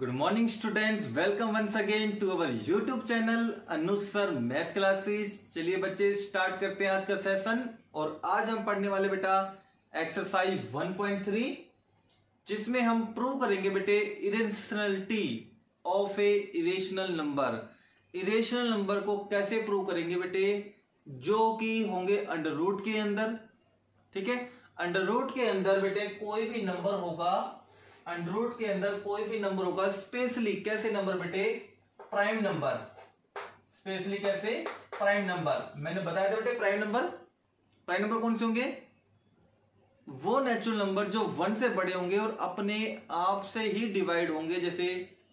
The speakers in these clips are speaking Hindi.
Good morning students, welcome once again to our YouTube channel Anuj sir math classes. चलिए बच्चे स्टार्ट करते हैं आज का सेशन। और आज हम पढ़ने वाले बेटा एक्सरसाइज 1.3 जिसमें हम प्रूव करेंगे बेटे irrationality of A irrational number. Irrational number को कैसे प्रूव करेंगे बेटे, जो कि होंगे अंडर रूट के अंदर। ठीक है, अंडर रूट के अंदर बेटे कोई भी नंबर होगा, अंडर रूट के अंदर कोई भी नंबर होगा, स्पेशली कैसे नंबर बेटे, प्राइम नंबर। स्पेशली कैसे, प्राइम नंबर। मैंने बताया था बेटे प्राइम नंबर कौन से होंगे, वो नेचुरल नंबर जो 1 से बड़े होंगे और अपने आप से ही डिवाइड होंगे, जैसे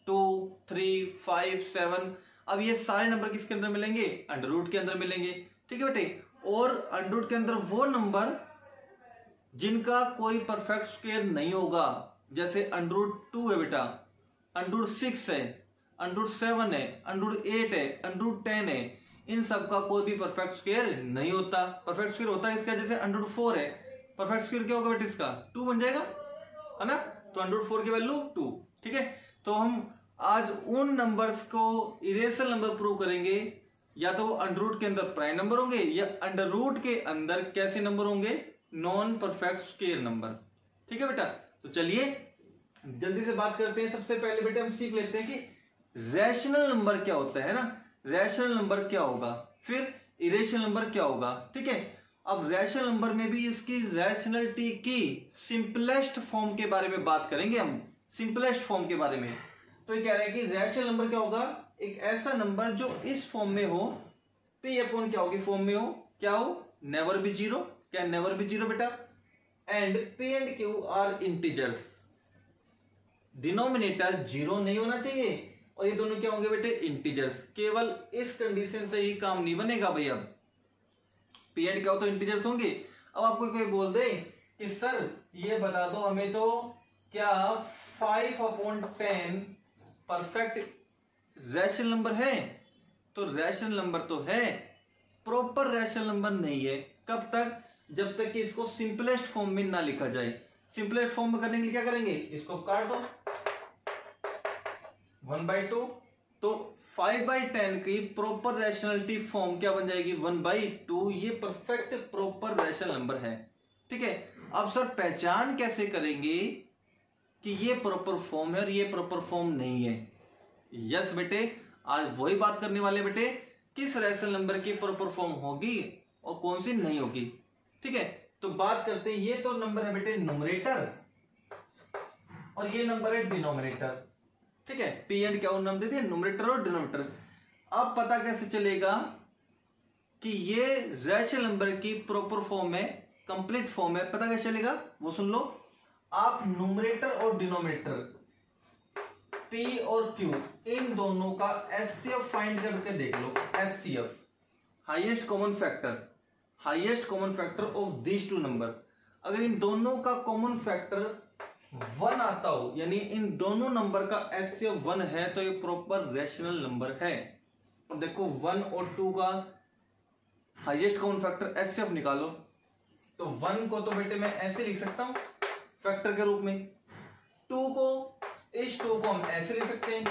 2, 3, 5, 7। अब ये सारे नंबर किसके अंदर मिलेंगे, अंडर रूट के अंदर मिलेंगे। ठीक है बेटे, और अंडर रूट के अंदर वो नंबर जिनका कोई परफेक्ट स्क्वायर नहीं होगा, जैसे अंडर रूट 2 है बेटा, अंडर रूट 6 है, अंडर रूट 7 है, अंडर रूट 8 है, अंडर रूट 10 है, इन सब का कोई भी परफेक्ट स्क्वायर नहीं होता। परफेक्ट स्क्वायर होता है इसका, जैसे अंडर रूट 4 है, परफेक्ट स्क्वायर क्या होगा बेटा इसका, 2 बन जाएगा, है ना। तो अंडर रूट 4 की वैल्यू 2। ठीक है, तो हम आज उन नंबर्स को इरेशनल नंबर प्रूव करेंगे, या तो वो अंडर रूट के अंदर प्राइम नंबर होंगे या अंडर रूट के अंदर कैसे नंबर होंगे, नॉन परफेक्ट स्क्वायर नंबर। ठीक है बेटा, तो चलिए जल्दी से बात करते हैं। सबसे पहले बेटे हम सीख लेते हैं कि रैशनल नंबर क्या होता है ना, रैशनल नंबर क्या होगा, फिर इरेशनल नंबर क्या होगा। ठीक है, अब रैशनल नंबर में भी इसकी रैशनलिटी की सिंपलेस्ट फॉर्म के बारे में बात करेंगे हम, सिंपलेस्ट फॉर्म के बारे में। तो ये कह रहे हैं कि रैशनल नंबर क्या होगा, एक ऐसा नंबर जो इस फॉर्म में हो, P अपॉन क्या होगी फॉर्म में हो, क्या हो, नेवर बी जीरो। क्या नेवर बी जीरो बेटा, and P and Q are integers. Denominator zero नहीं होना चाहिए और ये दोनों क्या होंगे बेटे, इंटीजर्स। केवल इस कंडीशन से ही काम नहीं बनेगा भाई। अब P एंड क्या हो तो इंटीजर्स होंगे। अब आपको कोई बोल दे कि सर ये बता दो हमें तो क्या 5/10 परफेक्ट रैशनल नंबर है, तो रैशनल नंबर तो है, प्रॉपर रैशनल नंबर नहीं है। कब तक, जब तक कि इसको सिंपलेस्ट फॉर्म में ना लिखा जाए। सिंपलेस्ट फॉर्म में करने के लिए क्या करेंगे, इसको काट दो 1/2, तो 5/10 की प्रॉपर रैशनलिटी फॉर्म क्या बन जाएगी, 1/2। ये परफेक्ट प्रॉपर रैशनल नंबर है। ठीक है, अब सर पहचान कैसे करेंगे कि ये प्रॉपर फॉर्म है और ये प्रॉपर फॉर्म नहीं है। यस बेटे, आज वही बात करने वाले बेटे, किस रैशनल नंबर की प्रॉपर फॉर्म होगी और कौन सी नहीं होगी। ठीक है, तो बात करते हैं। ये तो नंबर है बेटे न्यूमरेटर और ये नंबर है डिनोमिनेटर। ठीक है, P एंड क्या नाम देते हैं, न्यूमरेटर और डिनोमिनेटर। अब पता कैसे चलेगा कि ये रैशनल नंबर की प्रॉपर फॉर्म है, कंप्लीट फॉर्म है, पता कैसे चलेगा वो सुन लो। आप न्यूमरेटर और डिनोमिनेटर P और Q इन दोनों का HCF फाइंड करके देख लो। HCF highest common factor, highest common factor of these two number. अगर इन दोनों का कॉमन फैक्टर 1 आता हो, यानी इन दोनों नंबर का HCF 1 है, तो ये प्रॉपर रैशनल नंबर है। और देखो 1 और 2 का हाईएस्ट कॉमन फैक्टर HCF निकालो, तो 1 को तो बेटे मैं ऐसे लिख सकता हूं फैक्टर के रूप में, 2 को, इस 2 को हम ऐसे लिख सकते हैं।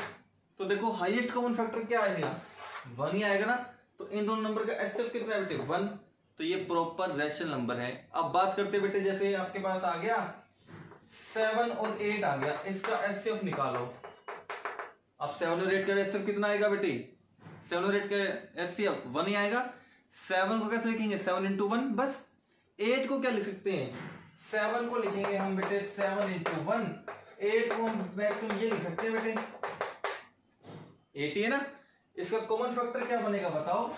तो देखो हाईएस्ट कॉमन फैक्टर क्या आएगा, 1 ही आएगा ना। तो इन दोनों नंबर का HCF कितना है बेटे, 1। तो ये प्रॉपर रैशनल नंबर है। अब बात करते बेटे, जैसे आपके पास आ गया 7 और 8 आ गया, इसका HCF निकालो। अब 7 और 8 का HCF कितना आएगा बेटे, 7 और 8 का HCF 1 ही आएगा। 7 को कैसे लिखेंगे, 7 into 1 बस। 8 को क्या लिख सकते हैं, 7 को लिखेंगे हम बेटे 7 into 1। 8 को हम मैक्सिमम ये लिख सकते हैं बेटे 8 ही है ना। इसका कॉमन फैक्टर क्या बनेगा बताओ,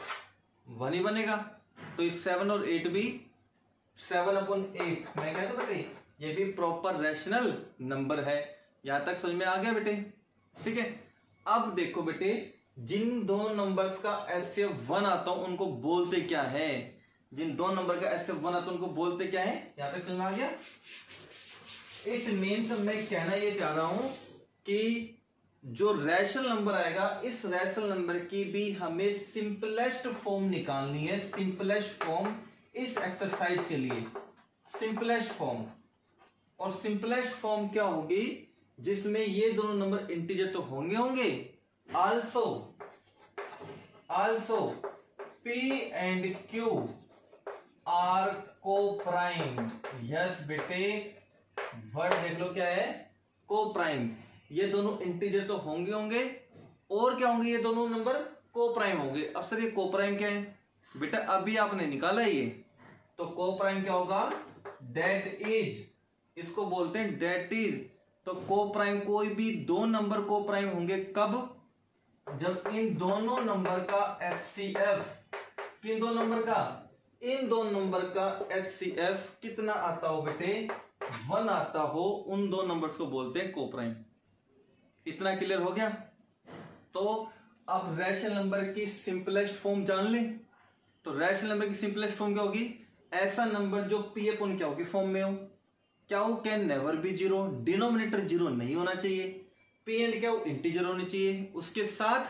1 ही बनेगा। तो इस 7 और 8 भी 7/8 मैं कहता बेटे ये भी प्रॉपर रैशनल नंबर है। यहां तक समझ में आ गया बेटे। ठीक है, अब देखो बेटे, जिन दो नंबर्स का HCF 1 आता हूं उनको बोलते क्या है, जिन दो नंबर का HCF 1 आता है उनको बोलते क्या है, यहां तक समझ में आ गया। इट मीन्स मैं कहना ये चाह रहा हूं कि जो रैशनल नंबर आएगा, इस रैशनल नंबर की भी हमें सिंपलेस्ट फॉर्म निकालनी है। सिंपलेस्ट फॉर्म इस एक्सरसाइज के लिए, सिंपलेस्ट फॉर्म। और सिंपलेस्ट फॉर्म क्या होगी, जिसमें ये दोनों नंबर इंटीजर तो होंगे होंगे, also P and Q are coprime. Yes बेटे, वर्ड देख लो क्या है, को प्राइम। ये दोनों इंटीजर तो होंगे होंगे, और क्या होंगे, ये दोनों नंबर को प्राइम होंगे। अब सर ये को प्राइम क्या है बेटा, अभी आपने निकाला ये, तो को प्राइम क्या होगा, डेट इज, इसको बोलते हैं डेट इज। तो को प्राइम, कोई भी दो नंबर को प्राइम होंगे कब, जब इन दोनों नंबर का HCF, किन दो नंबर का, इन दो नंबर का HCF कितना आता हो बेटे, 1 आता हो, उन दो नंबर्स को बोलते हैं को प्राइम। इतना क्लियर हो गया। तो अब रैशनल नंबर की सिंपलेस्ट फॉर्म जान लें। तो रैशनल नंबर की सिंपलेस्ट फॉर्म क्या होगी, ऐसा नंबर जो P अपॉन क्या होगी फॉर्म में हो, क्या हो, can never be zero, denominator zero नहीं होना चाहिए, P एंड क्या हो, इंटीजर होने चाहिए, उसके साथ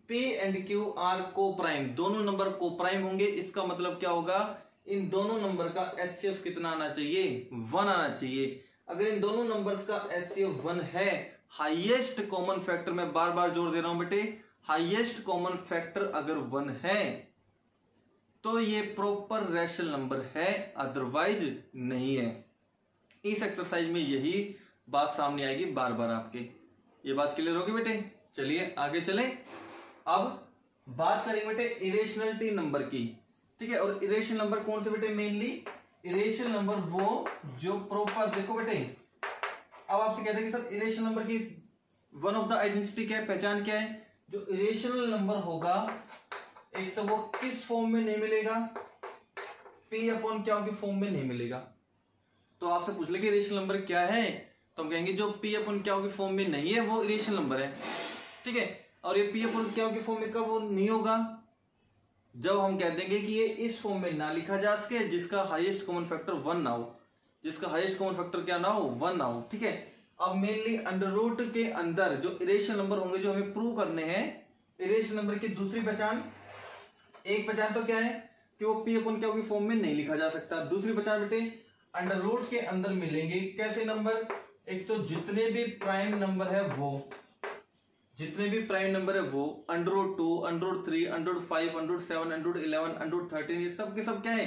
P एंड Q आर को प्राइम, दोनों नंबर को प्राइम होंगे। इसका मतलब क्या होगा, इन दोनों नंबर का HCF कितना आना चाहिए, 1 आना चाहिए। अगर इन दोनों नंबर्स का HCF 1 है, हाईएस्ट कॉमन फैक्टर, मैं बार बार जोर दे रहा हूं बेटे, हाईएस्ट कॉमन फैक्टर अगर 1 है तो ये प्रॉपर रैशनल नंबर है, अदरवाइज नहीं है। इस एक्सरसाइज में यही बात सामने आएगी बार बार आपके। ये बात क्लियर होगी बेटे। चलिए आगे चले। अब बात करेंगे बेटे इरेशनलिटी नंबर की, ठीक है। और इरेशनल नंबर कौन से बेटे, मेनली इरेशनल नंबर वो जो प्रॉपर, देखो बेटे अब आपसे कहते हैं कि सर इरेशनल नंबर की वन ऑफ द आइडेंटिटी क्या है, पहचान क्या है, जो इरेशनल नंबर होगा एक तो वो किस फॉर्म में नहीं मिलेगा, P अपॉन क्या होगी फॉर्म में नहीं मिलेगा। तो आपसे पूछ ले कि इरेशनल नंबर क्या है, तो हम कहेंगे जो P अपॉन क्या होगी फॉर्म में नहीं है वो इरेशनल नंबर है, ठीक है। और ये P अपॉन क्या होगी फॉर्म में कब वो नहीं होगा, जब हम कह देंगे कि ये इस फॉर्म में ना लिखा जा सके जिसका हाईएस्ट कॉमन फैक्टर 1 ना हो, जिसका हाईएस्ट कॉमन फैक्टर क्या ना हो, 1 ना हो, ठीक है। अब मेनली अंडर रूट के अंदर जो इरेशनल नंबर होंगे जो हमें प्रूव करने हैं, इरेशनल नंबर की दूसरी पहचान, एक पहचान तो क्या है कि वो P अपॉन क्या होगी फॉर्म में नहीं लिखा जा सकता। दूसरी पहचान बेटे अंडर रूट के अंदर मिलेंगे कैसे नंबर, एक तो जितने भी प्राइम नंबर है वो, जितने भी प्राइम नंबर है वो, under root 2, under root 3, under root 5, under root 7, under root 11, under root 13, ये सब के सब क्या है,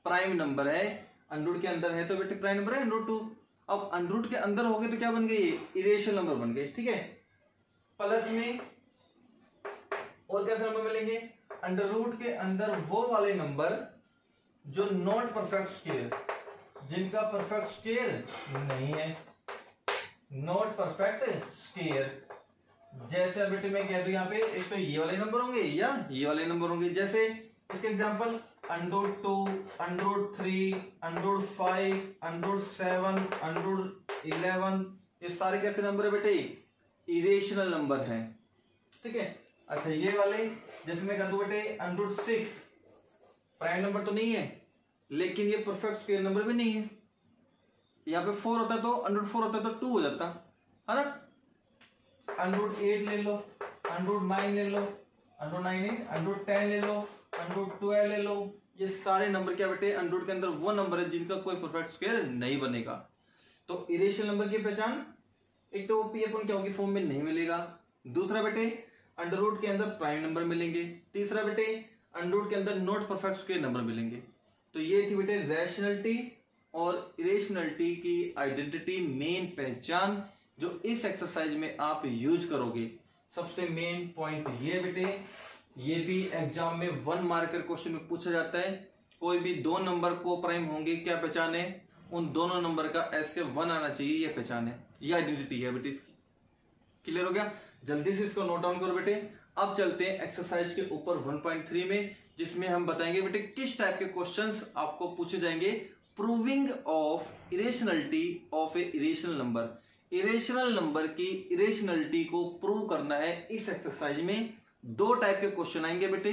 प्राइम नंबर है। अंडर रूट के अंदर है तो बेटे प्राइम नंबर है अंडर रूट 2। अब अंडर रूट के अंदर हो गए तो क्या बन गए, इरेशनल नंबर बन गए, ठीक है। प्लस में और कैसे नंबर मिलेंगे, अंडर रूट के अंदर वो वाले नंबर जो नॉट परफेक्ट स्क्वायर, जिनका परफेक्ट स्क्वायर नहीं है, नॉट परफेक्ट स्क्वायर। जैसे बेटे मैं कह दूं यहाँ पे एक तो ये वाले नंबर होंगे या ये वाले नंबर होंगे, जैसे इसके example under root 2, under root 3, under root 5, under root 7, under root 11, ये सारे कैसे नंबर है बेटे, इरेशनल नंबर है, ठीक है। अच्छा ये वाले जैसे मैं कह दूं बेटे अंडर रूट 6 प्राइम नंबर तो नहीं है लेकिन ये परफेक्ट स्क्वायर नंबर भी नहीं है, यहाँ पे 4 होता तो अंडर रूट 4 होता तो 2 हो जाता है ना। अंडर रूट 8 ले लो, अंडर रूट 9 ले लो, अंडर रूट 9 नहीं, अंडर रूट 10 ले लो, अंडर रूट 12 ले लो, ये सारे नंबर क्या बेटे अंडर रूट के अंदर वो नंबर है जिनका कोई परफेक्ट स्क्वायर नहीं बनेगा। तो इरेशनल नंबर की पहचान, एक तो P अपॉन क्या होगी फॉर्म में नहीं मिलेगा, दूसरा बेटे अंडर रूट के अंदर प्राइम नंबर मिलेंगे, तीसरा बेटे अंडर रूट के अंदर नॉट परफेक्ट स्क्वायर नंबर मिलेंगे। तो ये थी बेटे रैशनलिटी और इरेशनलिटी की आइडेंटिटी, मेन पहचान जो इस एक्सरसाइज में आप यूज करोगे। सबसे मेन पॉइंट ये बेटे, ये भी एग्जाम में 1 मार्कर क्वेश्चन में पूछा जाता है, कोई भी दो नंबर को प्राइम होंगे क्या पहचान है, उन दोनों नंबर का ऐसे 1 आना चाहिए, ये पहचान है, ये आइडेंटिटी है बेटे इसकी। क्लियर हो गया, जल्दी से इसको नोट डाउन करो बेटे। अब चलते हैं एक्सरसाइज के ऊपर 1.3 में, जिसमें हम बताएंगे बेटे किस टाइप के क्वेश्चंस आपको पूछे जाएंगे। Proving of irrationality of A irrational number, irrational number की इरेशनलिटी को प्रूव करना है। इस एक्सरसाइज में 2 टाइप के क्वेश्चन आएंगे बेटे,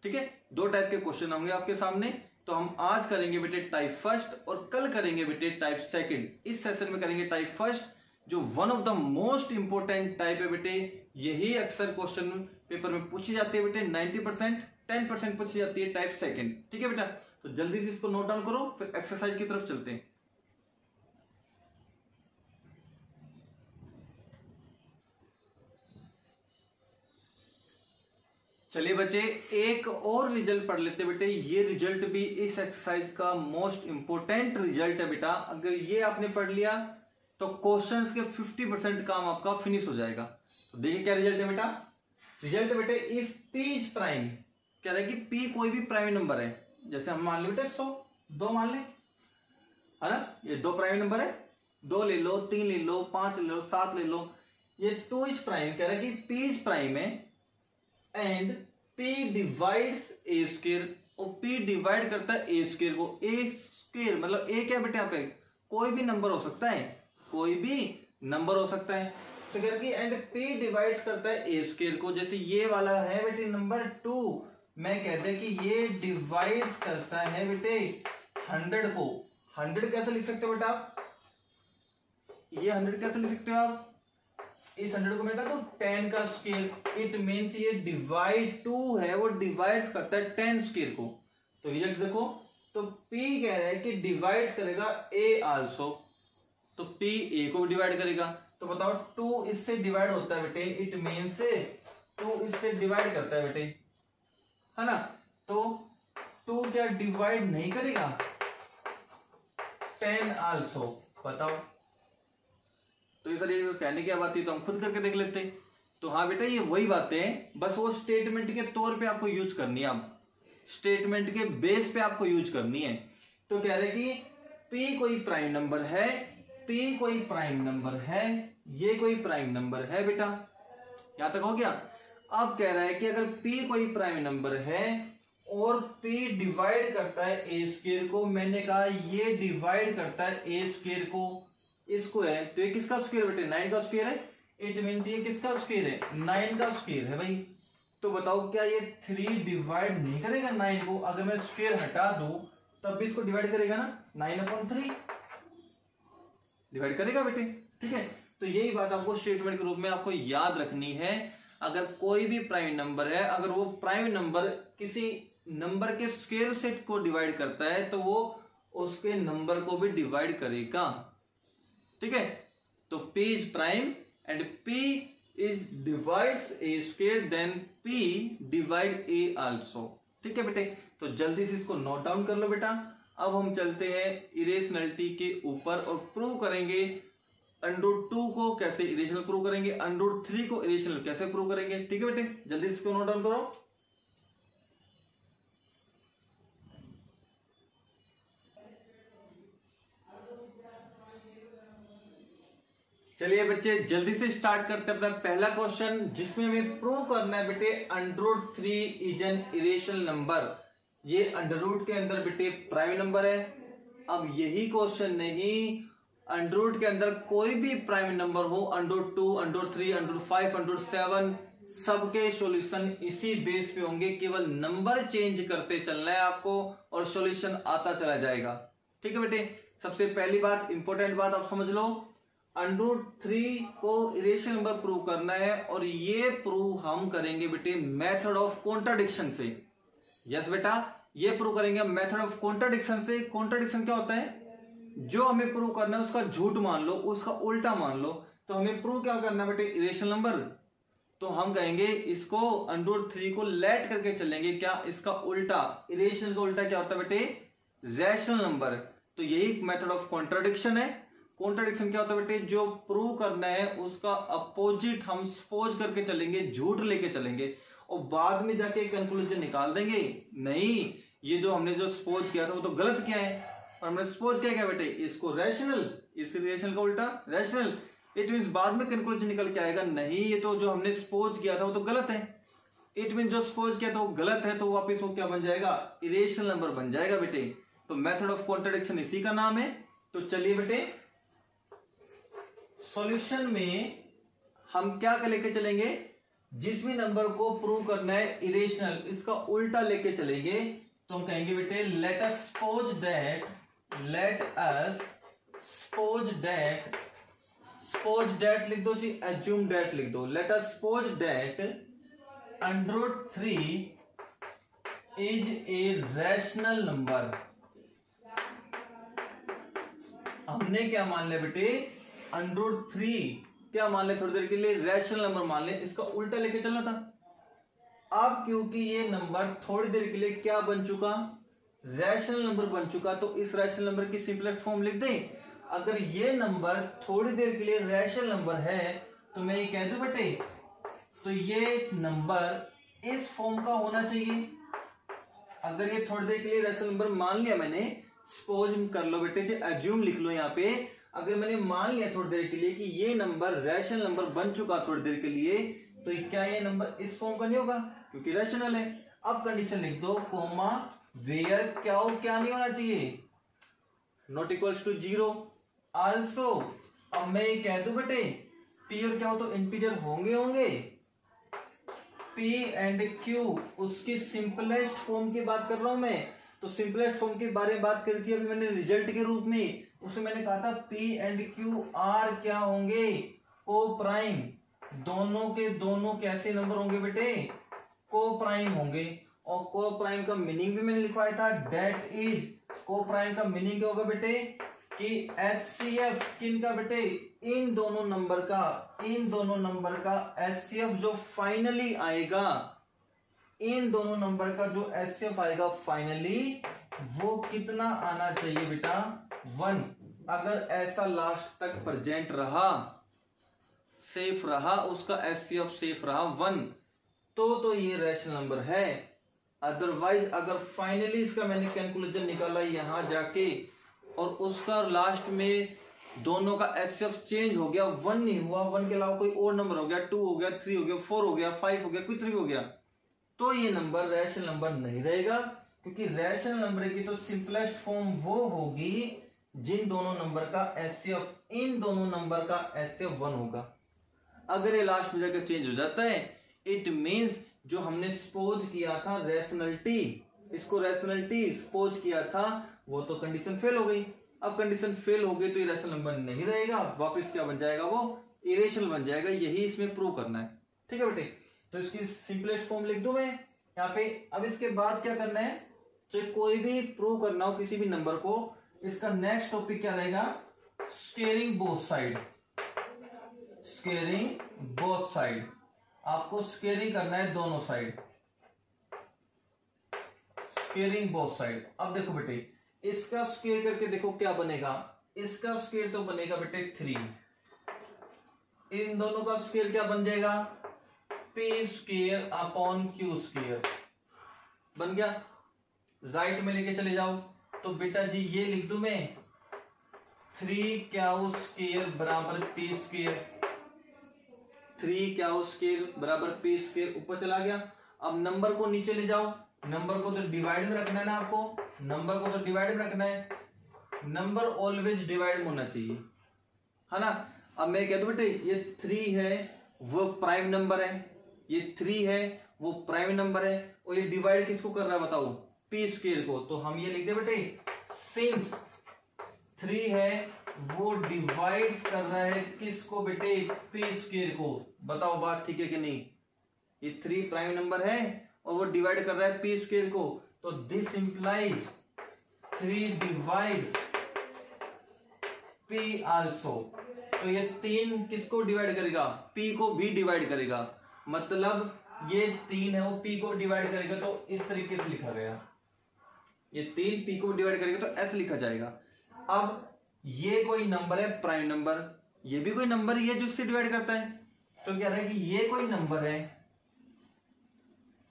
ठीक है, 2 टाइप के क्वेश्चन होंगे आपके सामने। तो हम आज करेंगे बेटे टाइप फर्स्ट और कल करेंगे बेटे टाइप सेकंड। इस सेशन में करेंगे टाइप फर्स्ट जो one of the most important type है बेटे, यही अक्सर क्वेश्चन पेपर में पूछी जाती है बेटे, 90%, 10% पूछी जाती है टाइप सेकंड, ठीक है बेटा। तो जल्दी से इसको नोट डाउन करो, फिर एक्सरसाइज की तरफ चलते हैं। चलिए बच्चे एक और रिजल्ट पढ़ लेते बेटे। ये रिजल्ट भी इस एक्सरसाइज का मोस्ट इंपोर्टेंट रिजल्ट है बेटा। अगर ये आपने पढ़ लिया तो क्वेश्चंस के 50% काम आपका फिनिश हो जाएगा। तो देखिए क्या रिजल्ट है बेटा। रिजल्ट है बेटे इफ पी इज प्राइम, कह रहा है कि पी कोई भी प्राइम नंबर है। जैसे हम मान ले बेटे 100, 2 मान ले, है ना, ये 2 प्राइम नंबर है, 2 ले लो, 3 ले लो, 5 ले लो, 7 ले लो। ये 2 इज प्राइम, कह रहा है कि पी इज प्राइम है and P divides A square, और P डिवाइड करता है ए स्क्वायर को। ए स्क्वायर मतलब ए क्या बेटे, यहाँ पे कोई भी नंबर हो सकता है, कोई भी नंबर हो सकता है। तो कह रहा एंड P डिवाइड्स करता है ए स्क्वायर को। जैसे ये वाला है बेटे नंबर 2, मैं कहते हैं कि ये डिवाइड्स करता है बेटे 100 को। 100 कैसे लिख सकते हो बेटा आप, ये 100 कैसे लिख सकते हो आप, इस 100 को मैं कहता हूं 10 का स्क्वायर। इट मीन्स ये डिवाइड 2 है, वो डिवाइड करता है 10 स्क्वायर को। तो रिजल्ट देखो, तो P कह रहा है कि डिवाइड करेगा A आल्सो, तो P A को भी डिवाइड करेगा। तो बताओ 2 इससे डिवाइड होता है बेटे, इट मीन्स 2 इससे डिवाइड करता है बेटे, है ना। तो 2 क्या डिवाइड नहीं करेगा 10 आल्सो, बताओ। तो ये सर ये कहने की बात थी, तो हम खुद करके देख लेते। तो हाँ बेटा ये वही बातें, बस वो स्टेटमेंट के तौर पे आपको यूज करनी है, आप स्टेटमेंट के बेस पे आपको यूज करनी है। तो कह रहे कि P कोई प्राइम नंबर है, P कोई प्राइम नंबर है, ये कोई प्राइम नंबर है बेटा, यहां तक हो गया। अब कह रहा है कि अगर P कोई प्राइम नंबर है और P डिवाइड करता है ए स्क्वायर को, मैंने कहा ये डिवाइड करता है ए स्क्वायर को, इसको है, तो ये किसका स्क्वायर बेटे 9 का स्क्वायर है। इट मीन्स ये किसका स्क्वायर है 9 का स्क्वायर है भाई। तो बताओ क्या ये 3 डिवाइड नहीं करेगा 9 को, अगर मैं स्क्वायर हटा दूं तब भी इसको डिवाइड करेगा ना, 9/3 डिवाइड करेगा बेटे, ठीक है। तो यही बात आपको स्टेटमेंट के रूप में आपको याद रखनी है। अगर कोई भी प्राइम नंबर है, अगर वो प्राइम नंबर किसी नंबर के स्क्वायर सेट को डिवाइड करता है तो वो उसके नंबर को भी डिवाइड करेगा, ठीक है। तो P is prime and P is divides A square, then P divide A also, ठीक है बेटे। तो जल्दी से इसको नोट डाउन कर लो बेटा। अब हम चलते हैं इरेशनलिटी के ऊपर और प्रूव करेंगे √2 को कैसे इरेशनल प्रूव करेंगे, √3 को इरेशनल कैसे प्रूव करेंगे, ठीक है बेटे। जल्दी से इसको नोट डाउन करो। चलिए बच्चे जल्दी से स्टार्ट करते हैं अपना पहला क्वेश्चन, जिसमें हमें प्रूव करना है बेटे √3 इज एन इरेशनल नंबर। ये √ के अंदर बेटे प्राइम नंबर है। अब यही क्वेश्चन नहीं, √ के अंदर कोई भी प्राइम नंबर हो, √2, √3, √5, √7, सबके सॉल्यूशन इसी बेस पे होंगे। केवल नंबर चेंज करते चलना है आपको और सॉल्यूशन आता चला जाएगा, ठीक है बेटे। सबसे पहली बात, इंपॉर्टेंट बात आप समझ लो, √3 को इरेशनल नंबर प्रूव करना है और ये प्रूव हम करेंगे बेटे मेथड ऑफ कॉन्ट्राडिक्शन से। यस बेटा, ये प्रूव करेंगे हम मेथड ऑफ कॉन्ट्राडिक्शन से। कॉन्ट्राडिक्शन क्या होता है, जो हमें प्रूव करना है उसका झूठ मान लो, उसका उल्टा मान लो। तो हमें प्रूव क्या करना है बेटे इरेशनल नंबर, तो हम कहेंगे इसको √3 को लेट करके चलेंगे, क्या इसका उल्टा, इरेशनल का उल्टा क्या होता है बेटे रैशनल नंबर। तो यही मेथड ऑफ कॉन्ट्राडिक्शन है। कॉन्ट्राडिक्शन क्या होता है बेटे, जो प्रूव करना है उसका अपोजिट हम सपोज करके चलेंगे, झूठ लेके चलेंगे और बाद में जाके कंक्लूजन निकाल देंगे। नहीं, ये जो हमने जो सपोज किया था वो तो गलत किया है, और हमने सपोज क्या किया बेटे इसको रैशनल, इस रैशनल का उल्टा रैशनल। इट मीन्स बाद में कंक्लूजन निकल के आएगा नहीं ये तो जो हमने सपोज किया था वो तो गलत है। इट मीन्स जो सपोज किया था वो गलत है, तो वापस वो क्या बन जाएगा इरेशनल नंबर बन जाएगा बेटे। तो मेथड ऑफ कॉन्ट्राडिक्शन इसी का नाम है। तो चलिए बेटे सॉल्यूशन में हम क्या लेके चलेंगे, जिस भी नंबर को प्रूव करना है इरेशनल, इसका उल्टा लेके चलेंगे। तो हम कहेंगे बेटे लेट अस सपोज दैट लिख दो जी, एज्यूम दैट लिख दो। Let us suppose that √3 is a rational number. हमने क्या मान लिया बेटे √3 क्या मान ले, थोड़ी देर के लिए रैशनल नंबर मान ले, इसका उल्टा लेके चलना था। अब क्योंकि ये नंबर थोड़ी देर के लिए क्या बन चुका, रैशनल नंबर बन चुका, तो इस रैशनल नंबर की सिंपलेस्ट फॉर्म लिख दें। अगर ये नंबर थोड़ी देर के लिए रैशनल नंबर है तो मैं ये कह दूं बेटे, तो ये नंबर इस फॉर्म का होना चाहिए। अगर ये थोड़ी देर के लिए रैशनल नंबर मान लिया मैंने, सपोज कर लो बेटे, एज्यूम लिख लो यहाँ पे, अगर मैंने मान लिया थोड़ी देर के लिए कि ये नंबर रैशनल नंबर बन चुका थोड़ी देर के लिए, तो क्या ये नंबर इस फॉर्म का नहीं होगा क्योंकि रैशनल है। अब कंडीशन लिख दो, कोमा वेयर क्या नहीं होना चाहिए, नॉट इक्वल्स टू 0। आल्सो अब मैं ये कह दूं बेटे, पी और क्या हो तो इंटीजर होंगे, पी एंड क्यू उसकी सिंपलेस्ट फॉर्म की बात कर रहा हूं मैं। तो सिंपलेस्ट फॉर्म के बारे में बात करी थी अभी मैंने रिजल्ट के रूप में, उसमें मैंने कहा था पी एंड क्यू आर क्या होंगे, को प्राइम। दोनों के दोनों कैसे नंबर होंगे बेटे, को प्राइम होंगे। और को प्राइम का मीनिंग भी मैंने लिखवाया था, डेट इज। को प्राइम का मीनिंग क्या होगा बेटे कि HCF किन का बेटे, इन दोनों नंबर का HCF जो फाइनली आएगा, इन दोनों नंबर का जो HCF आएगा फाइनली, वो कितना आना चाहिए बेटा, 1। अगर ऐसा लास्ट तक प्रेजेंट रहा, सेफ रहा, उसका HCF सेफ रहा 1, तो ये रैशनल नंबर है। अदरवाइज अगर फाइनली इसका मैंने कैलकुलेशन निकाला यहां जाके और उसका लास्ट में दोनों का HCF चेंज हो गया, 1 नहीं हुआ, 1 के अलावा कोई और नंबर हो गया, 2 हो गया, 3 हो गया, 4 हो गया, 5 हो गया, कुछ भी हो गया, तो ये नंबर रैशनल नंबर नहीं रहेगा। क्योंकि रैशनल नंबर की तो सिंपलेस्ट फॉर्म वो होगी जिन दोनों नंबर का HCF, इन दोनों नंबर का HCF 1 होगा। अगर ये लास्ट में जाकर चेंज हो जाता है, इट मीन्स जो हमने सपोज किया था रैशनलिटी, इसको रैशनलिटी सपोज किया था, वो तो कंडीशन फेल हो गई। अब कंडीशन फेल हो गई तो ये रैशनल नंबर नहीं रहेगा, वापस क्या बन जाएगा, वो इरेशनल बन जाएगा। यही इसमें प्रूव करना है, ठीक है बेटे। तो इसकी सिंपलेस्ट फॉर्म लिख दूं मैं यहाँ पे। अब इसके बाद क्या करना है, चाहे कोई भी प्रूव करना हो किसी भी नंबर को, इसका नेक्स्ट टॉपिक क्या रहेगा, squaring both side. Squaring both side, आपको स्केयरिंग करना है दोनों साइड, स्केयरिंग बोथ साइड। अब देखो बेटे, इसका स्केयर करके देखो क्या बनेगा, इसका स्केयर तो बनेगा बेटे 3, इन दोनों का स्केयर क्या बन जाएगा, P square upon Q square बन गया। राइट में लेके चले जाओ तो बेटा जी ये लिख दूं मैं, 3 क्यू स्केयर बराबर पी स्केयर, 3 क्यू स्केयर बराबर पी स्केयर ऊपर चला गया। अब नंबर को नीचे ले जाओ, नंबर को तो डिवाइड में रखना है ना आपको, नंबर को तो डिवाइड में रखना है, नंबर ऑलवेज डिवाइड में होना चाहिए, है ना। अब मैं कहता हूं बेटे ये 3 है वो प्राइम नंबर है, ये 3 है वो प्राइम नंबर है, और ये डिवाइड किसको कर रहा है बताओ, पी स्क्वायर को। तो हम ये लिख दे बेटे, सिंस 3 है वो डिवाइड कर रहा है किसको बेटे, पी स्क्वायर को। बताओ बात ठीक है कि नहीं, ये 3 प्राइम नंबर है और वो डिवाइड कर रहा है पी स्क्वायर को, तो this implies 3 divides P also. तो ये 3 किसको डिवाइड करेगा, पी को भी डिवाइड करेगा, मतलब ये 3 है वो पी को डिवाइड करेगा। तो इस तरीके से लिखा गया, ये 3 पी को डिवाइड करेगा तो ऐसे लिखा जाएगा। अब ये कोई नंबर है प्राइम नंबर, ये भी कोई नंबर ही है जो इससे डिवाइड करता है, तो क्या रहा है कि ये कोई नंबर है,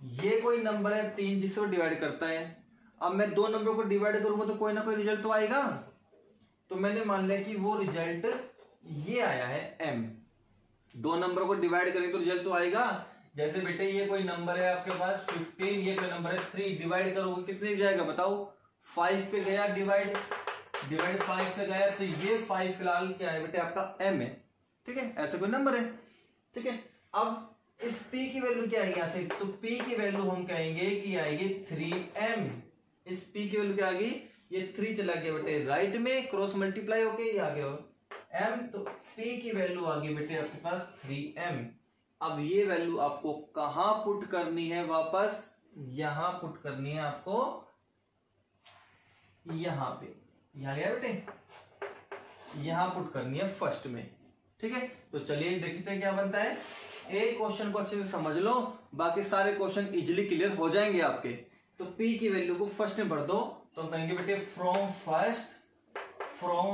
ये कोई नंबर है 3 जिससे वो डिवाइड करता है। अब मैं 2 नंबरों को डिवाइड करूंगा तो कोई ना कोई रिजल्ट तो आएगा, तो मैंने मान लिया कि वो रिजल्ट ये आया है m। 2 नंबरों को डिवाइड करेंगे तो रिजल्ट तो आएगा। जैसे बेटे ये कोई नंबर है आपके पास 15, ये कोई नंबर है 3, डिवाइड करोगे कितने जाएगा बताओ, 5 पे गया डिवाइड 5 पे गया, तो ये 5 फिलहाल क्या है बेटे आपका m है, ठीक है, ऐसा कोई नंबर है, ठीक है। अब इस p की वैल्यू क्या आएगी यहाँ से, तो p की वैल्यू हम कहेंगे कि आएगी 3m। इस p की वैल्यू क्या आएगी, ये 3 चला गया बेटे राइट में, क्रॉस मल्टीप्लाई होके ये आ गया m, तो p की वैल्यू आ गई बेटे आपके पास 3m। अब ये वैल्यू आपको कहां पुट करनी है, वापस यहां पुट करनी है आपको, यहां पे, यहां लिया बेटे, यहां पुट करनी है फर्स्ट में, ठीक है, तो चलिए देखते हैं क्या बनता है। एक क्वेश्चन को अच्छे से समझ लो, बाकी सारे क्वेश्चन इजिली क्लियर हो जाएंगे आपके। तो p की वैल्यू को फर्स्ट में भर दो, तो कहेंगे बेटे फ्रॉम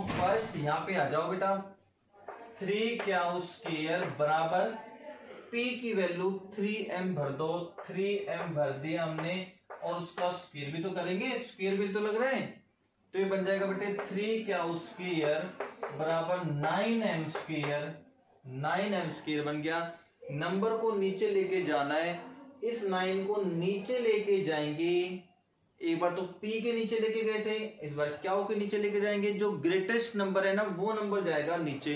फर्स्ट यहां पे आ जाओ बेटा 3 क्या स्क्वायर बराबर p की वैल्यू 3m भर दो, 3m भर दिया हमने, और उसका स्क्वायर भी तो करेंगे, स्क्वायर भी तो लग रहे हैं, तो ये बन जाएगा बेटे 3 क्या स्क्वायर बराबर 9m स्क्वायर बन गया। नंबर को नीचे लेके जाना है, इस 9 को नीचे लेके जाएंगे। एक बार तो p के नीचे लेके गए थे, इस बार क्या के नीचे लेके जाएंगे, जो ग्रेटेस्ट नंबर है ना वो नंबर जाएगा नीचे,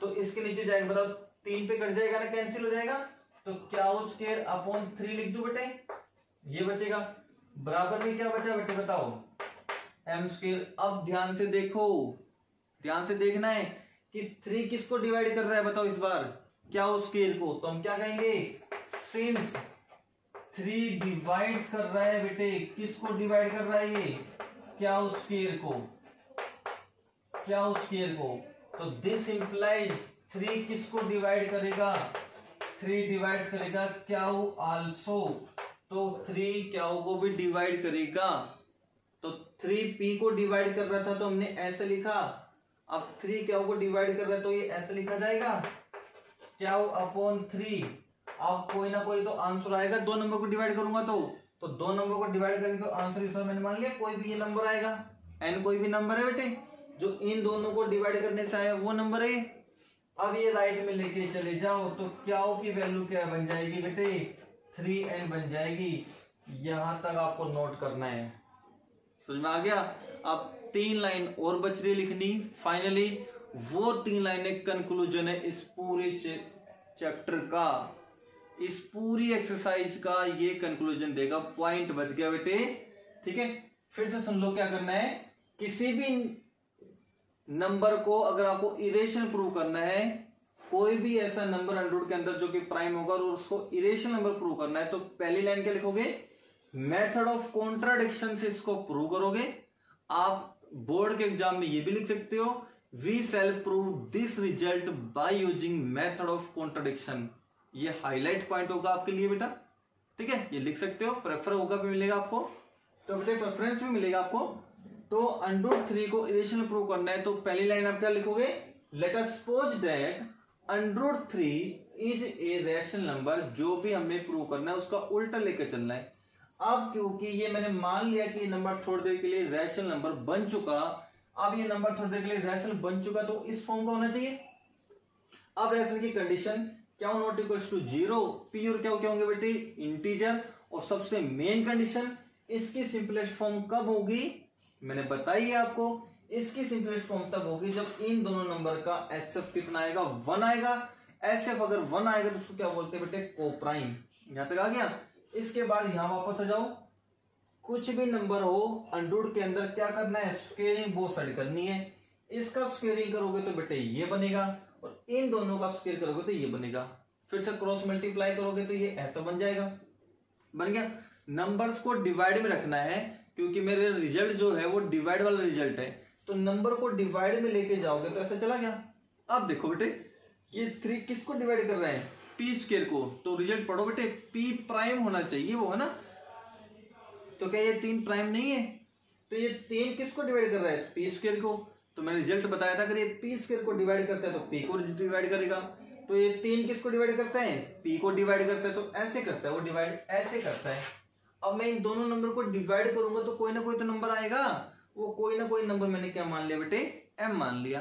तो इसके नीचे जाएगा, बताओ 3 पे कट जाएगा ना, कैंसिल हो जाएगा, तो क्या स्क्वायर अपॉन 3 लिख दो बेटे, ये बचेगा। बराबर में क्या बचा बेटे बताओ, m स्क्वायर। अब ध्यान से देखो, ध्यान से देखना है कि 3 किसको डिवाइड कर रहा है बताओ इस बार, क्या स्क्वायर को, तो हम क्या कहेंगे, सिंस 3 डिवाइड कर रहा है बेटे, किसको डिवाइड कर रहा है ये, क्या स्क्वायर को, तो दिस इंप्लाइज 3 किसको डिवाइड करेगा, 3 डिवाइड करेगा क्या आल्सो, तो 3 क्या को भी डिवाइड करेगा। तो 3p को डिवाइड कर रहा था तो हमने ऐसे लिखा, अब 3 क्या को डिवाइड कर रहा है तो ये ऐसे लिखा जाएगा क्या अपॉन 3। अब कोई ना कोई तो आंसर आएगा, 2 नंबर को डिवाइड करूंगा तो 2 नंबर को डिवाइड करेंगे तो आंसर इस बार मैंने मान लिया कोई भी ये नंबर आएगा, n कोई भी नंबर है बेटे, जो इन दोनों को डिवाइड करने से आया वो नंबर है। अब ये राइट में लेके चले जाओ, तो क्या की वैल्यू क्या बन जाएगी बेटे, 3n बन जाएगी। यहां तक आपको नोट करना है, समझ में आ गया। अब 3 लाइन और बच रही लिखनी, फाइनली वो 3 लाइनें कंक्लूजन है इस पूरे चैप्टर का, इस पूरी एक्सरसाइज का ये कंक्लूजन देगा। पॉइंट बच गया बेटे, ठीक है। फिर से सुन लो क्या करना है, किसी भी नंबर को अगर आपको इरेशन प्रूव करना है, कोई भी ऐसा नंबर अंडररूट के अंदर जो कि प्राइम होगा और उसको इरेशन नंबर प्रूव करना है, तो पहली लाइन क्या लिखोगे, मेथड ऑफ कॉन्ट्राडिक्शन से इसको प्रूव करोगे। आप बोर्ड के एग्जाम में ये भी लिख सकते हो, we shall prove this result by using method of contradiction. ये हाईलाइट पॉइंट होगा आपके लिए बेटा, ठीक है, ये लिख सकते हो। प्रेफर होगा भी मिलेगा आपको, तो बेटे प्रेफरेंस भी मिलेगा आपको। तो √3 को इरेशन प्रूव करना है, तो पहली लाइन आप क्या लिखोगे, let us suppose that √3 is a rational number. जो भी हमें प्रूव करना है उसका उल्टा लेकर चलना है। अब क्योंकि ये मैंने मान लिया कि ये नंबर थोड़ी देर के लिए रैशनल नंबर बन चुका, अब ये नंबर थोड़ी देर के लिए रैशनल बन चुका, तो इस फॉर्म का होना चाहिए। अब रैशनल की कंडीशन क्या नॉट इक्वल्स टू 0, p और क्या होंगे बेटे, इंटीजर। और सबसे मेन कंडीशन, इसकी सिंपलेस्ट फॉर्म कब होगी, मैंने बताई है आपको, इसकी सिंपलेस्ट फॉर्म तब होगी जब इन दोनों नंबर का एसएफ कितना आएगा, 1 आएगा। एसएफ अगर 1 आएगा तो उसको क्या बोलते हैं बेटे, कोप्राइम। यहां तक आ गया। इसके बाद यहां वापस आ जाओ, कुछ भी नंबर हो अंडरूट के अंदर क्या करना है, स्क्वेयरिंग बोथ साइड करनी है। इसका स्क्वेयरिंग करोगे तो बेटे ये बनेगा, और इन दोनों का स्क्वेयर करोगे तो ये बनेगा। फिर से क्रॉस मल्टीप्लाई करोगे तो ये ऐसा बन जाएगा, बन गया। नंबर्स को डिवाइड में रखना है, क्योंकि मेरे रिजल्ट जो है वो डिवाइड वाला रिजल्ट है, तो नंबर को डिवाइड में लेके जाओगे तो ऐसा चला गया। अब देखो बेटे, ये 3 किसको डिवाइड कर रहे हैं, p स्क्वायर को, तो रिजल्ट पढ़ो बेटे, p प्राइम होना चाहिए, वो है ना। तो क्या ये 3 प्राइम नहीं है, तो ये 3 किसको डिवाइड कर रहा है, p स्क्वायर को। तो मैंने रिजल्ट बताया था, अगर ये p स्क्वायर को डिवाइड करता है तो p को डिवाइड करेगा। तो ये 3 किसको डिवाइड करता है, p को डिवाइड करता है, तो ऐसे करता है वो डिवाइड, ऐसे करता है। अब मैं इन दोनों नंबर को डिवाइड करूंगा तो कोई ना कोई तो नंबर आएगा, वो कोई ना कोई नंबर मैंने क्या मान लिया बेटे, m मान लिया।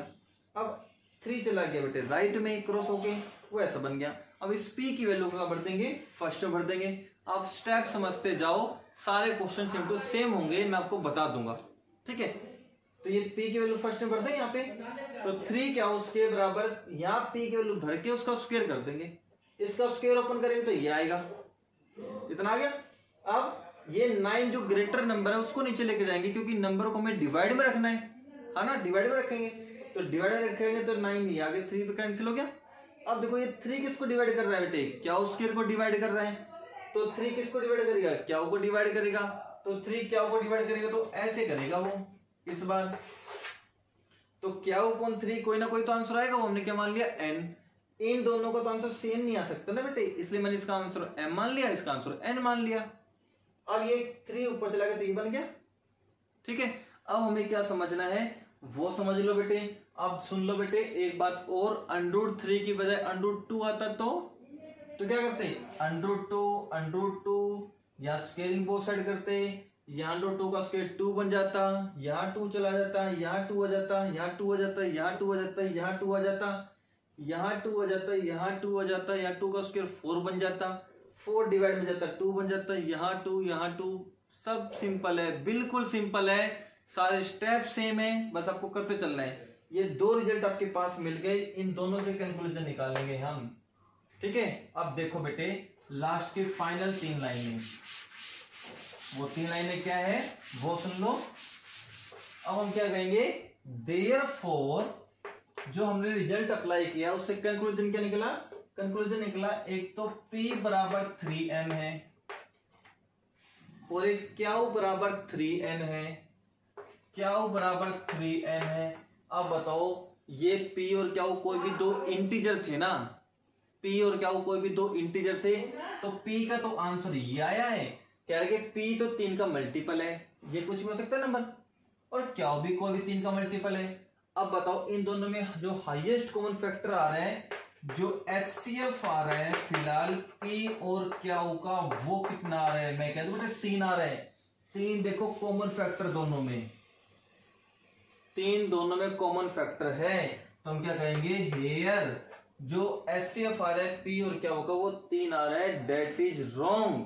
अब 3 चला गया बेटे राइट में क्रॉस होके, वो ऐसा बन गया। अब इस p की वैल्यू का भर देंगे, फर्स्ट में भर देंगे। आप स्टेप समझते जाओ, सारे क्वेश्चन सेम टू सेम होंगे, मैं आपको बता दूंगा, ठीक है। तो ये p की वैल्यू फर्स्ट में भर देंगे यहाँ पे, तो 3 क्या उसके बराबर, यहाँ p की वैल्यू भर के उसका स्क्वायर कर देंगे। इसका स्क्वायर ओपन करेंगे तो ये आएगा, इतना आ गया। अब ये 9 जो ग्रेटर नंबर है उसको नीचे लेके जाएंगे, क्योंकि नंबर को हमें डिवाइड में रखना है ना, डिवाइड में रखेंगे, तो डिवाइड में रखेंगे तो 9 ये आगे 3 पे कैंसिल हो गया। अब देखो ये 3 किसको डिवाइड कर रहा है बेटे, क्या स्क्वायर को डिवाइड कर रहा है, तो 3 किसको डिवाइड करेगा, क्या को डिवाइड करेगा, तो 3 क्या को डिवाइड करेगा, तो ऐसे करेगा वो। इस बार तो क्या अपॉन 3 कोई ना कोई तो आंसर आएगा, वो हमने क्या मान लिया n। इन दोनों का तो आंसर सेम नहीं आ सकता ना बेटे, इसलिए मैंने इसका आंसर m मान लिया, इसका आंसर n मान लिया। अब ये 3 ऊपर चला गया तो ये बन गया। ठीक है, अब हमें क्या समझना है वो समझ लो बेटे। अब सुन लो बेटे एक बात और, √3 की बजाय √2 आता तो क्या करते, √2 या स्क्वेयरिंग बोथ साइड करते, यहाँ √2 का स्क्वायर 2 बन जाता, यहाँ 2 चला जाता, यहाँ 2 आ जाता, यहाँ 2 आ जाता, यहाँ 2 आ जाता, यहाँ 2 आ जाता, यहाँ 2 आ जाता, यहाँ 2 आ जाता, यहाँ 2 का स्क्वायर 4 बन जाता, 4 डिवाइड में जाता 2 बन जाता, यहाँ 2 यहाँ 2। सब सिंपल है, बिल्कुल सिंपल है, सारे स्टेप सेम है, बस आपको करते चलना है। ये दो रिजल्ट आपके पास मिल गए, इन दोनों से कंक्लूजन निकालेंगे हम। ठीक है, अब देखो बेटे लास्ट के फाइनल 3 लाइनें, वो 3 लाइनें क्या है वो सुन लो। अब हम क्या कहेंगे, देयरफॉर जो हमने रिजल्ट अप्लाई किया उससे कंक्लूजन क्या निकला, कंक्लूजन निकला एक तो P बराबर 3m है और एक क्या बराबर 3n है, क्या बराबर 3n है। अब बताओ ये P और क्या कोई भी दो इंटीजर थे ना, P और क्या कोई भी दो इंटीजर थे, तो P का तो आंसर ये आया है, कह रहे कि P तो 3 का मल्टीपल है, ये कुछ भी हो सकता है नंबर, और क्या भी कोई भी 3 का मल्टीपल है। अब बताओ इन दोनों में जो हाईएस्ट कॉमन फैक्टर आ रहा है, जो HCF आ रहा है फिलहाल P और क्या का, वो कितना आ रहा है, मैं कह दूं बेटा 3 आ रहा है। 3 देखो कॉमन फैक्टर दोनों में, 3 दोनों में कॉमन फैक्टर है, तो हम क्या कहेंगे हेयर जो HCF आ रहा है P और क्या होगा वो 3 आ रहा है, डेट इज रॉन्ग,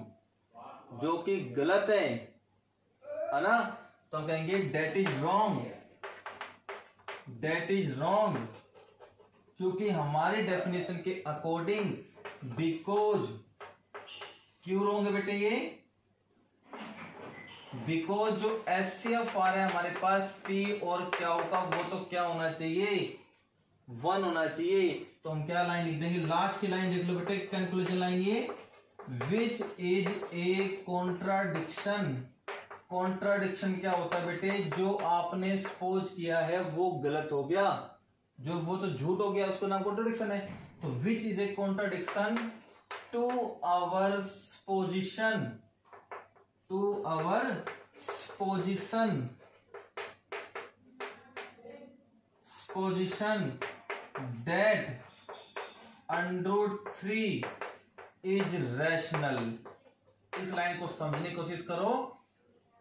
जो कि गलत है ना। तो हम कहेंगे that is wrong, that is wrong, क्योंकि हमारे डेफिनेशन के अकॉर्डिंग, बिकॉज क्यों रॉन्ग है बेटे ये, बिकॉज जो HCF आ रहा है हमारे पास P और क्या होगा वो तो क्या होना चाहिए, 1 होना चाहिए। तो हम क्या लाइन लिख देंगे, लास्ट की लाइन देख लो बेटे, कंक्लूजन लाइन ये, विच इज ए कॉन्ट्राडिक्शन। कॉन्ट्राडिक्शन क्या होता है बेटे, जो आपने सपोज किया है वो गलत हो गया, जो वो तो झूठ हो गया, उसको नाम कॉन्ट्राडिक्शन है। तो which is a contradiction to our position, to our position, position that √3 is rational. इस लाइन को समझने की कोशिश करो,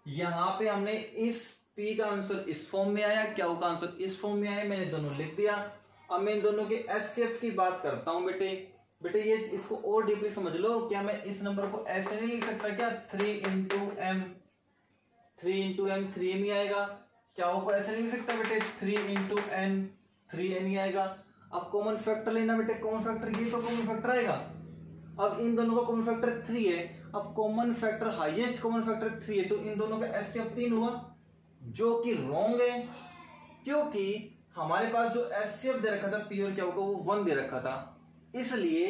यहां पे हमने इस P का आंसर इस फॉर्म में आया, क्या का आंसर इस फॉर्म में आया, मैंने दोनों लिख दिया। अब मैं इन दोनों के HCF की बात करता हूं बेटे। बेटे ये इसको और डीपली समझ लो, क्या मैं इस नंबर को ऐसे नहीं लिख सकता क्या, 3 × m, 3 × m 3m ही आएगा, क्या को ऐसे नहीं लिख सकता बेटे, 3 × n 3n ही आएगा। अब कॉमन फैक्टर लेना बेटे, कॉमन फैक्टर ये तो कॉमन फैक्टर आएगा। अब इन दोनों का कॉमन फैक्टर 3 है, अब common factor highest common factor 3 है, तो इन दोनों का HCF 3 हुआ, जो कि रॉन्ग है, क्योंकि हमारे पास जो HCF दे रखा था P और क्या होगा वो 1 दे रखा था, इसलिए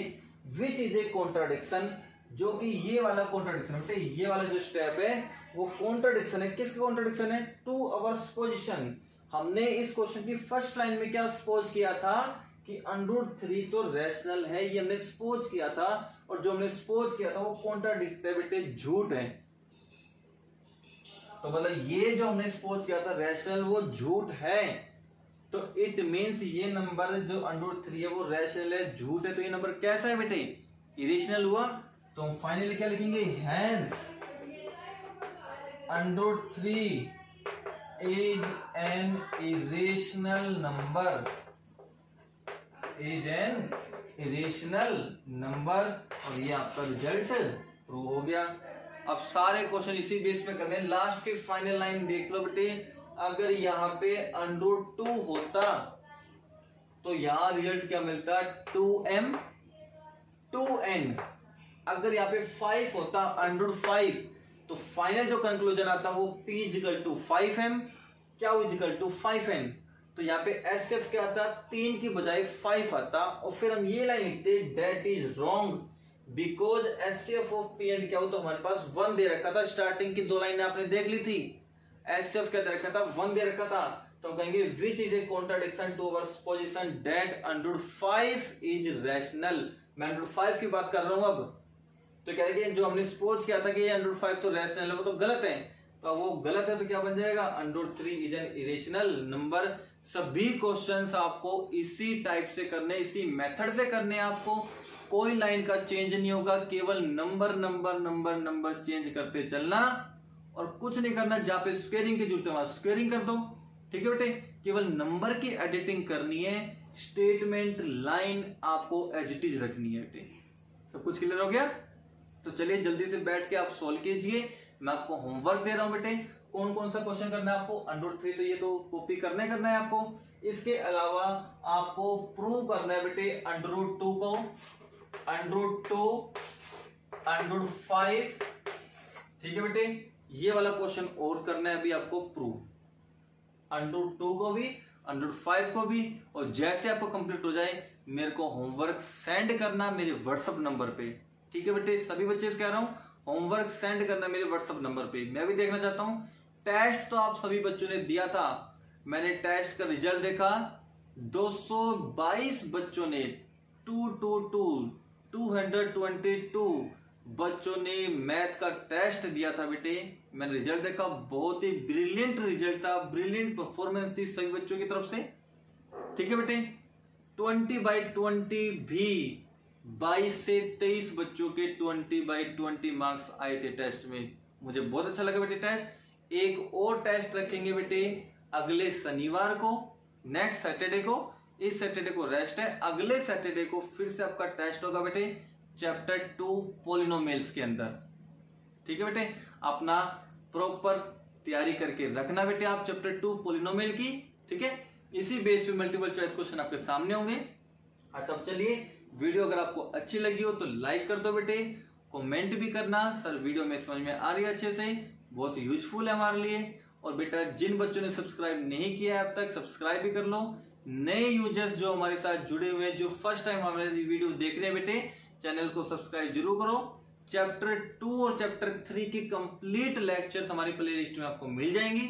विच इज ए कॉन्ट्राडिक्शन, जो कि ये वाला कॉन्ट्राडिक्शन है बेटे, ये वाला जो स्टेप है वो कॉन्ट्राडिक्शन है। किसका कॉन्ट्राडिक्शन है, टू आवर सपोजिशन। हमने इस क्वेश्चन की फर्स्ट लाइन में क्या सपोज किया था कि √3 तो रैशनल है, ये हमने सपोज किया था, और जो हमने सपोज किया था वो कॉन्ट्राडिक्ट है बेटे, झूठ है। तो मतलब ये जो हमने सपोज किया था रैशनल वो झूठ है, तो इट मींस ये नंबर जो √3 है वो रैशनल है, झूठ है। तो ये नंबर कैसा है बेटे, इरेशनल हुआ। तो हम फाइनली क्या लिखेंगे, hence √3 is an irrational number, is an irrational number, और ये आपका रिजल्ट प्रूव हो गया। अब सारे क्वेश्चन इसी बेस पे करने हैं। लास्ट की फाइनल लाइन देख लो बेटे, अगर यहाँ पे √2 होता तो यहां रिजल्ट क्या मिलता, 2m 2n। अगर यहाँ पे 5 होता √5, तो फाइनल जो कंक्लूजन आता वो P = 5m, क्या = 5n। तो यहाँ पे HCF क्या आता, 3 की बजाय 5 आता, और फिर हम ये लाइन लिखते that is wrong because HCF of P and क्या हो, तो हमारे पास 1 दे रखा था। स्टार्टिंग की 2 लाइनें आपने देख ली थी, HCF क्या दे रखा था, 1 दे रखा था, तो कहेंगे which is a contradiction to our position that √5 is rational. मैं √5 की बात कर रहा हूं अब। तो कह रहे कि जो हमने सपोज किया था कि ये √5 तो रैशनल है, वो तो गलत है। तो वो गलत है तो क्या बन जाएगा, √3 इज एन इरेशनल नंबर। सभी क्वेश्चंस आपको इसी टाइप से करने, इसी मेथड से करने आपको। कोई लाइन का चेंज नहीं होगा, केवल number number number number change करते चलना और कुछ नहीं करना। जहां पे स्क्वेयरिंग की जरूरत है वहां स्क्वेयरिंग कर दो, ठीक है बेटे। केवल नंबर की एडिटिंग करनी है, स्टेटमेंट लाइन आपको एज इट इज रखनी है बेटे। सब कुछ क्लियर हो गया? तो चलिए जल्दी से बैठ के आप सोल्व कीजिए। मैं आपको होमवर्क दे रहा हूं बेटे। कौन कौन सा क्वेश्चन करना है आपको, √3 तो ये तो कॉपी करना है आपको। इसके अलावा आपको प्रूव करना है बेटे √2 को, √2, √5, ठीक है बेटे। ये वाला क्वेश्चन और करना है अभी आपको प्रूव, √2 को भी, √5 को भी। और जैसे आपको कंप्लीट हो जाए मेरे को होमवर्क सेंड करना मेरे व्हाट्सएप नंबर पे, ठीक है बेटे। सभी बच्चे से कह रहा हूं होमवर्क सेंड करना मेरे व्हाट्सएप नंबर पे। मैं भी देखना चाहता हूं। टेस्ट तो आप सभी बच्चों ने दिया था, मैंने टेस्ट का रिजल्ट देखा। 222 बच्चों ने 222 बच्चों ने मैथ का टेस्ट दिया था बेटे। मैंने रिजल्ट देखा, बहुत ही ब्रिलियंट रिजल्ट था, ब्रिलियंट परफॉर्मेंस थी सभी बच्चों की तरफ से, ठीक है बेटे। 20/20 भी 22 से 23 बच्चों के 20/20 मार्क्स आए थे टेस्ट में। मुझे बहुत अच्छा लगा बेटे टेस्ट। एक और टेस्ट रखेंगे बेटे अगले शनिवार को, नेक्स्ट सैटरडे को। इस सैटरडे को रेस्ट है, अगले सैटरडे को फिर से आपका टेस्ट होगा बेटे चैप्टर 2 पॉलिनोमियल्स के अंदर, ठीक है बेटे। अपना प्रॉपर तैयारी करके रखना बेटे आप चैप्टर 2 पॉलिनोमियल की, ठीक है। इसी बेस पे मल्टीपल चॉइस क्वेश्चन आपके सामने होंगे। अच्छा चलिए, वीडियो अगर आपको अच्छी लगी हो तो लाइक कर दो बेटे, कमेंट भी करना सर वीडियो में समझ में आ रही है अच्छे से, बहुत यूजफुल है हमारे लिए। और बेटा जिन बच्चों ने सब्सक्राइब नहीं किया है अब तक सब्सक्राइब भी कर लो। नए यूजर्स जो हमारे साथ जुड़े हुए हैं, जो फर्स्ट टाइम हमारे वीडियो देख रहे हैं बेटे, चैनल को सब्सक्राइब जरूर करो। चैप्टर 2 और चैप्टर 3 की कंप्लीट लेक्चर्स हमारी प्लेलिस्ट में आपको मिल जाएंगी।